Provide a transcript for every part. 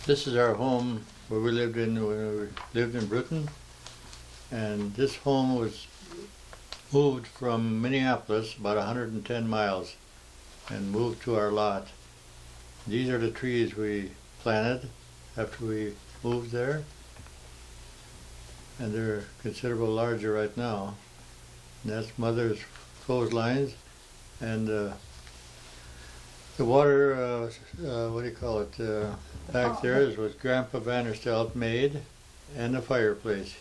This is our home where we lived in when we lived in Brooten, and this home was moved from Minneapolis about 110 miles and moved to our lot. These are the trees we planted after we moved there, and they're considerable larger right now. And that's Mother's clotheslines, and the water, what do you call it, back there is what Grandpa VanderStelt made, and the fireplace.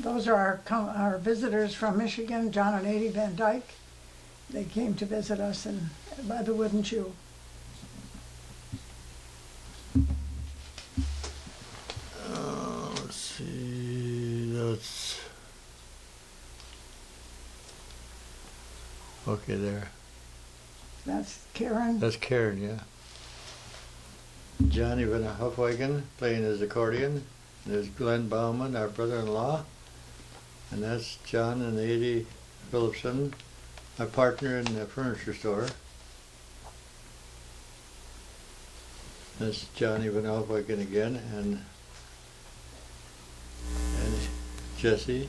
Those are our visitors from Michigan, John and Adie Van Dyke. They came to visit us by the wooden shoe. Let's see, that's okay there. That's Karen. That's Karen, yeah. Johnny Van Hofwegen playing his accordion. There's Glenn Bauman, our brother-in-law. And that's John and Adie Phillipson, my partner in the furniture store. That's Johnny Van Hofwegen again, and Jesse.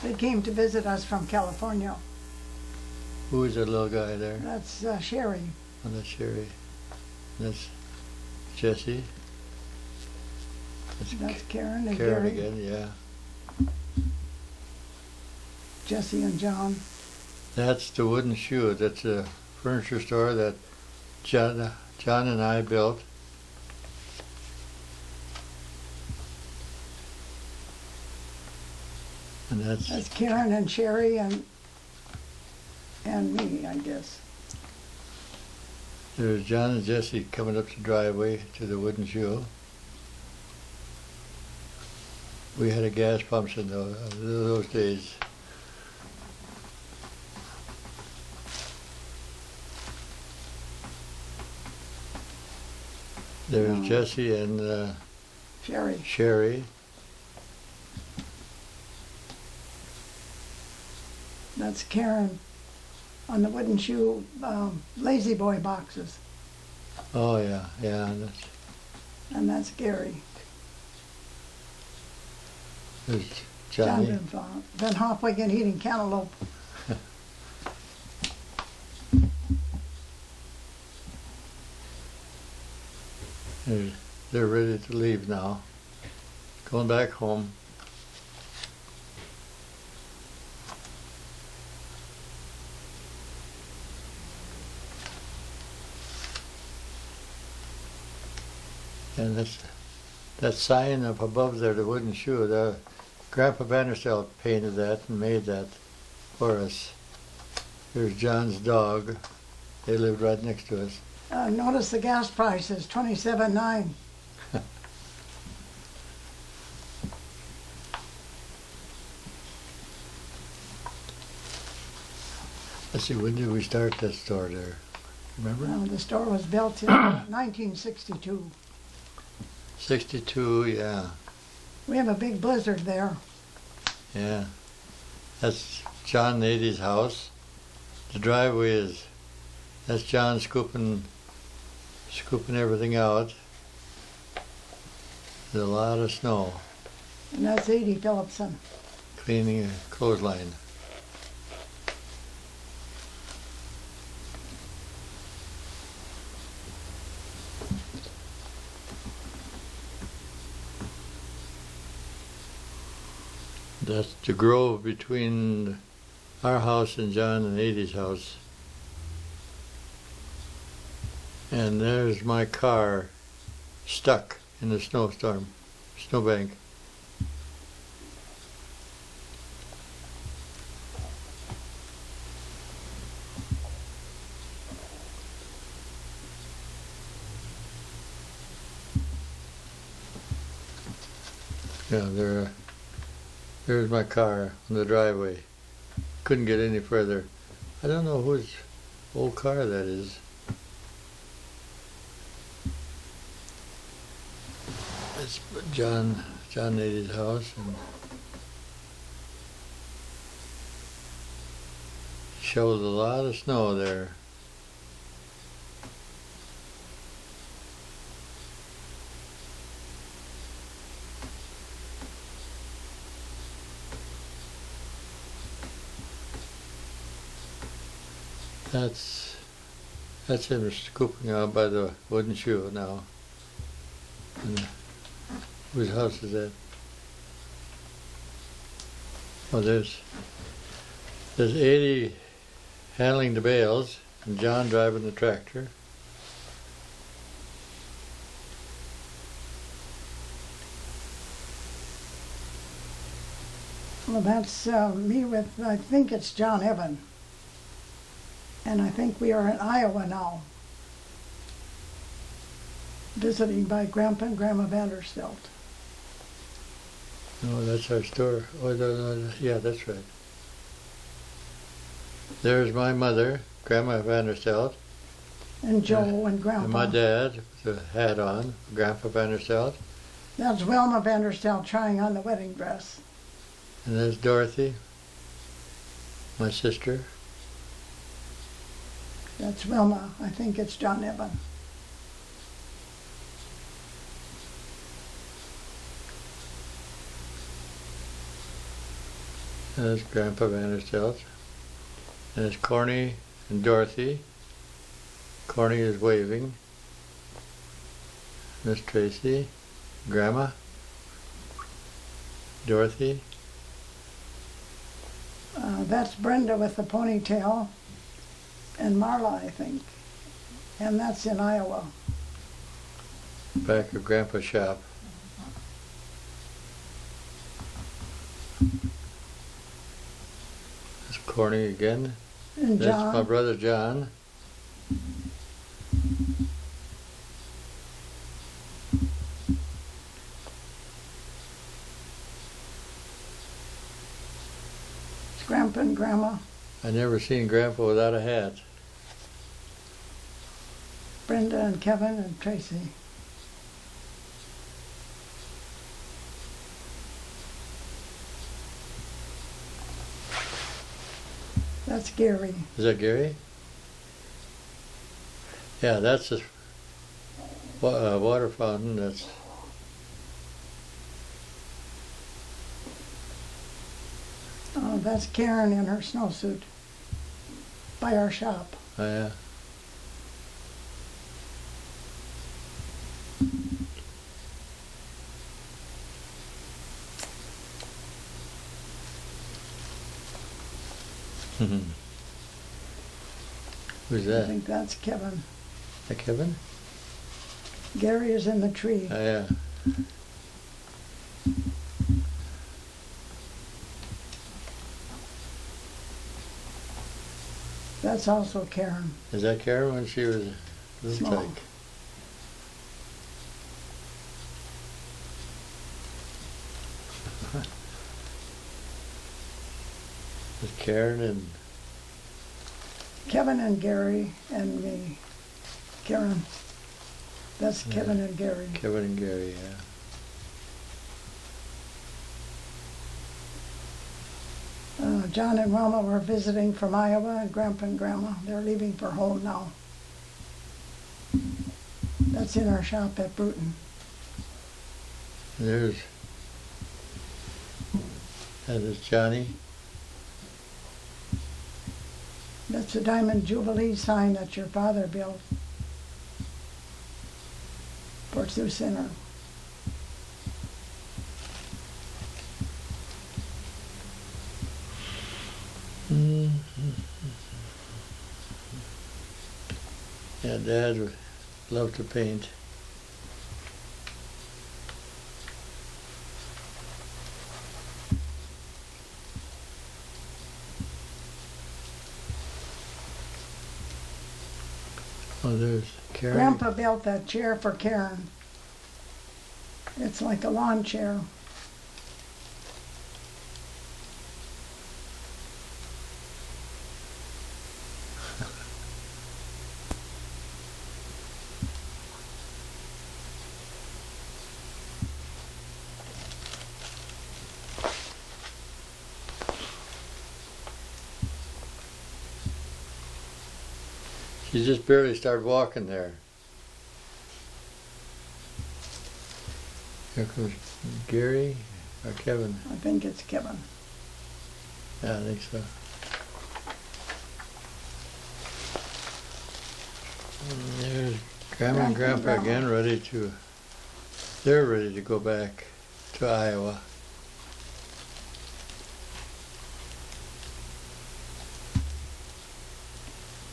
They came to visit us from California. Who is that little guy there? That's Sherry. Oh, that's Sherry. That's Jesse. That's Karen and Karen Gary. again, yeah. Jesse and John. That's the Wooden Shoe. That's a furniture store that John and I built. And that's Karen and Sherry and me, I guess. There's John and Jesse coming up the driveway to the Wooden Shoe. We had a gas pump in those days. There's Jesse and Sherry. That's Karen on the Wooden Shoe Lazy Boy boxes. Oh yeah. And that's Gary. There's Johnny. John Van Hofwegen eating cantaloupe. They're ready to leave now. Going back home. And that sign up above there, the Wooden Shoe, the Grandpa VanderStelt painted that and made that for us. Here's John's dog. They lived right next to us. Notice the gas price is $27.9. Let's see, when did we start that store there? Remember? Well, the store was built in 1962. 62, yeah. We have a big blizzard there. Yeah. That's John and Adie's house. The driveway that's John scooping everything out. There's a lot of snow. And that's Adie Phillipson. Cleaning a clothesline. That's the grove between our house and John and Adie's house. And there's my car stuck in the snowbank. Yeah, there's my car on the driveway. Couldn't get any further. I don't know whose old car that is. It's John Nady's house, and shoveled a lot of snow there. That's in scooping out by the wooden shoe now. And whose house is that? Oh, there's 80 handling the bales and John driving the tractor. Well, that's me with, I think it's John Evan. And I think we are in Iowa now, visiting by Grandpa and Grandma VanderStelt. No, that's our store. Oh, no, yeah, that's right. There's my mother, Grandma VanderStelt. And Joe and Grandpa. And my dad with a hat on, Grandpa VanderStelt. That's Wilma VanderStelt trying on the wedding dress. And there's Dorothy, my sister. That's Wilma. I think it's John Evan. And there's Grandpa VanderStelt. And there's Corny and Dorothy. Corny is waving. Miss Tracy, Grandma, Dorothy. That's Brenda with the ponytail, and Marla, I think. And that's in Iowa. Back of Grandpa's shop. That's Corny again. And That's John. my brother John. It's Grandpa and Grandma. I never seen Grandpa without a hat. Brenda and Kevin and Tracy. That's Gary. Is that Gary? Yeah, that's a water fountain. That's That's Karen in her snowsuit by our shop. oh yeah. Who's I that? think that's Kevin. That Kevin? Gary is in the tree. Oh yeah. That's also Karen. Is that Karen when she was looks Small. like? There's Karen and Kevin and Gary and me. Karen. That's Yeah. Kevin and Gary. Kevin and Gary, yeah. John and Wilma were visiting from Iowa, and Grandpa and Grandma. They're leaving for home now. That's in our shop at Brooten. There's that is Johnny. That's the Diamond Jubilee sign that your father built for Sioux Center. Yeah, Dad would love to paint. Oh, there's Karen. Grandpa built that chair for Karen. It's like a lawn chair. She just barely started walking there. Here comes Gary or Kevin. I think it's Kevin. Yeah, I think so. There's Grandma and Grandpa again, they're ready to go back to Iowa.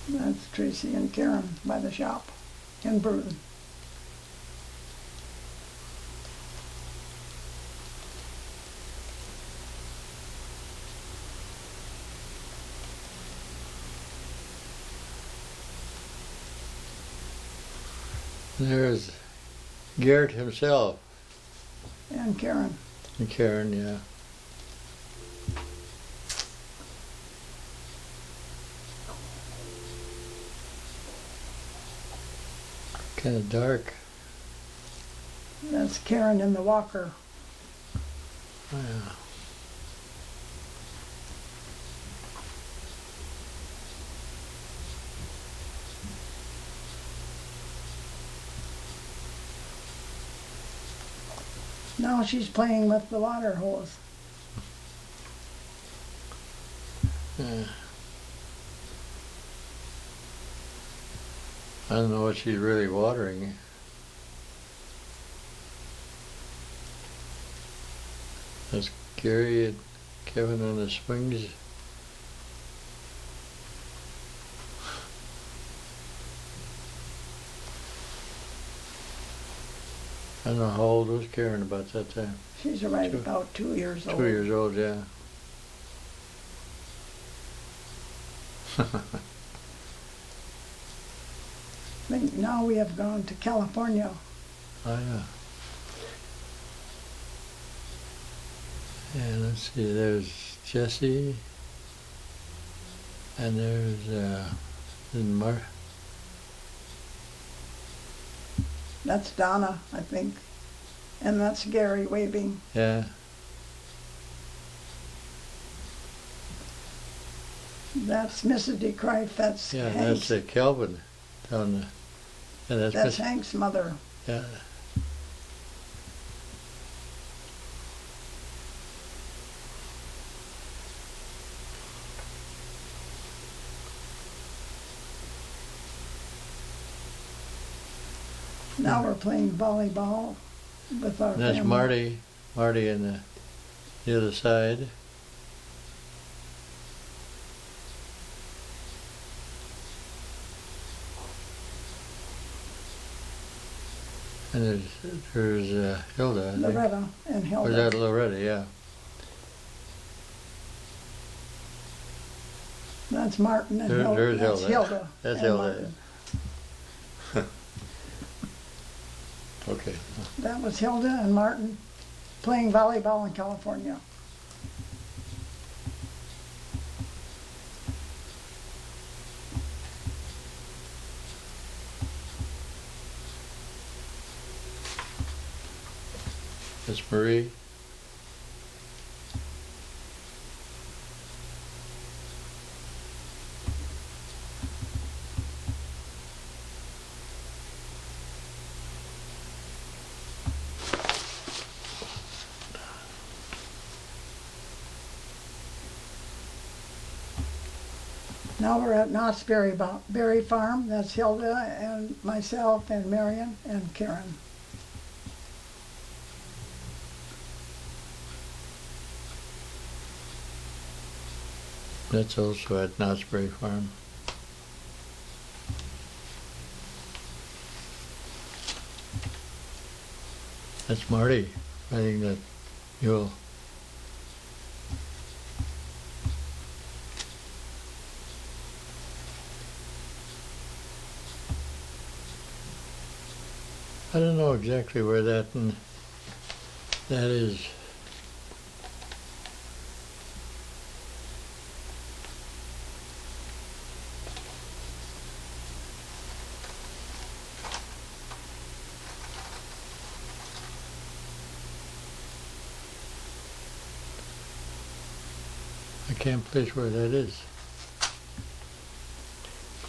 That's Tracy and Karen by the shop in Brooten. There's Gerrit himself. And Karen. And Karen, yeah. Kind of dark. That's Karen in the walker. Oh, yeah. Now she's playing with the water hose. Yeah. I don't know what she's really watering. That's Gary and Kevin on the swings. I don't know how old was Karen about that time. She's right about 2 years old. 2 years old, yeah. I think now we have gone to California. Oh, yeah. And let's see, there's Jesse, and there's That's Donna, I think. And that's Gary waving. yeah. That's Mrs. DeCrife. That's Yeah, Hank's. that's Kelvin down there. Yeah, That's Hank's mother. Yeah. Now we're playing volleyball with our And that's family. Marty in the other side. And there's Hilda, I think. Loretta and Or Hilda. is that Loretta, yeah. That's Martin and There's Hilda. That's Hilda. Hilda. That's and Hilda. Martin. Okay. That was Hilda and Martin playing volleyball in California. That's Marie. Now we're at Knott's Berry Farm. That's Hilda and myself and Marion and Karen. That's also at Knott's Berry Farm. That's Marty riding that mule. I don't know exactly where that is. I can't place where that is.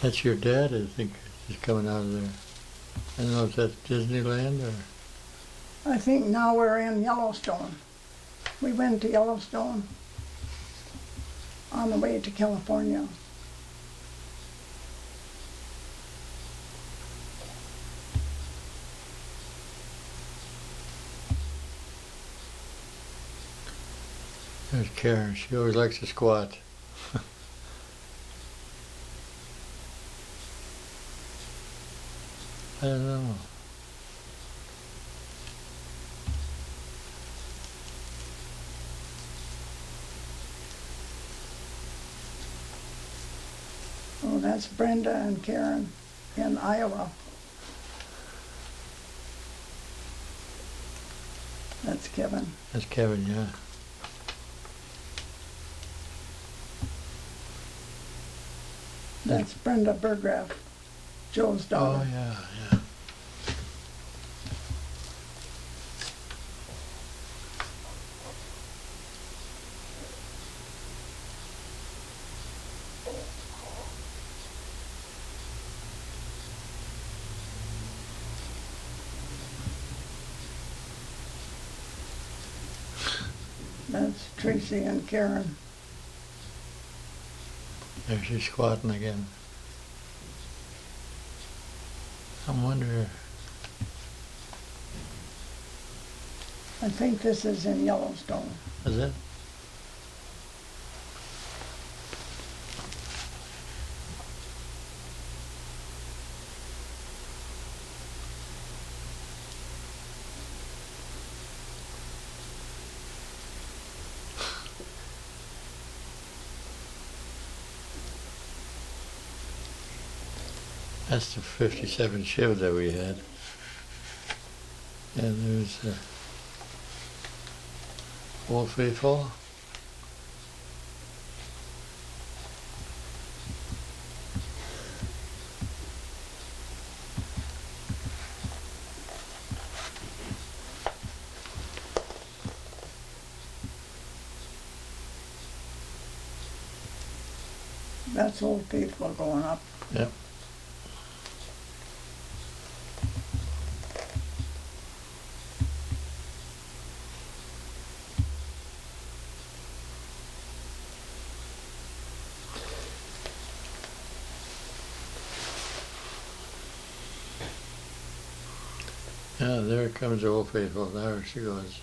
That's your dad, I think, is coming out of there. I don't know if that's Disneyland or... I think now we're in Yellowstone. We went to Yellowstone on the way to California. There's Karen. She always likes to squat. I don't know. Oh, that's Brenda and Karen in Iowa. That's Kevin. That's Kevin, yeah. That's Brenda Burgraff, Joe's daughter. Oh, yeah, yeah. That's Tracy and Karen. There she's squatting again. I wonder. I think this is in Yellowstone. Is it? That's the 57 Shiv that we had. And there's Old Faithful. That's Old Faithful going up. Yep. Yeah, there comes Old Faithful. There she goes.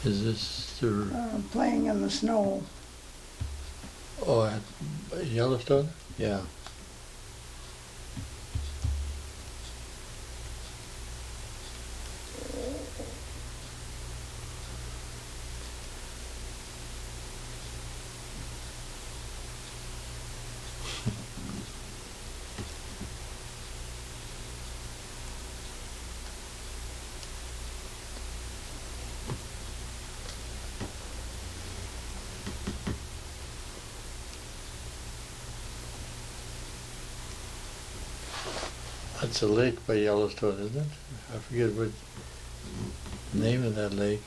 Is this the Playing in the snow. at Yellowstone? Yeah. That's a lake by Yellowstone, isn't it? I forget what the name of that lake.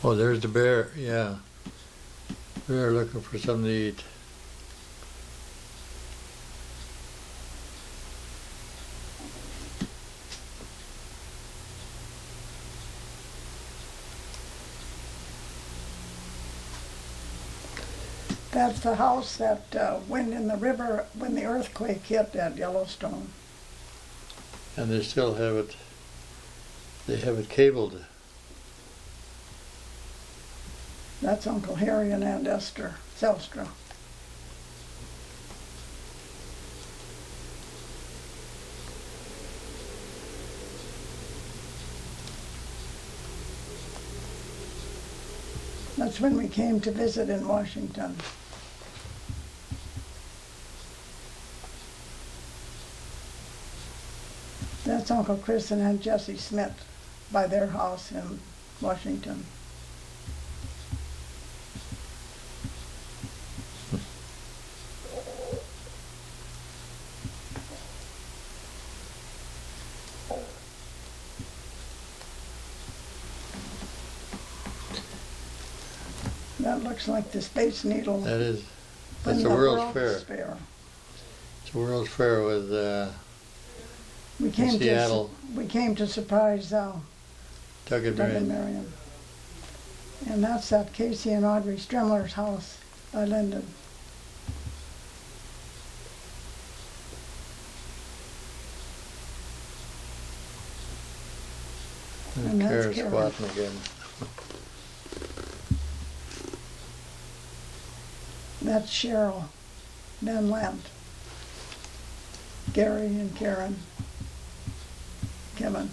Oh, there's the bear, yeah. Bear looking for something to eat. That's the house that went in the river when the earthquake hit at Yellowstone. And they still have it, they have it cabled. That's Uncle Harry and Aunt Esther Zelstra. That's when we came to visit in Washington. That's That's Uncle Chris and Aunt Jessie Smith by their house in Washington. That looks like the Space Needle. That is, that's from the World's Fair. Fair. It's a World's Fair with, We came Seattle. we came to surprise Doug and Doug and Marion. Marion. And that's at Casey and Audrey Stremler's house by Linden. And that's Karen Karen. squatting again. That's Cheryl Van Lant, Gary and Karen, Kevin.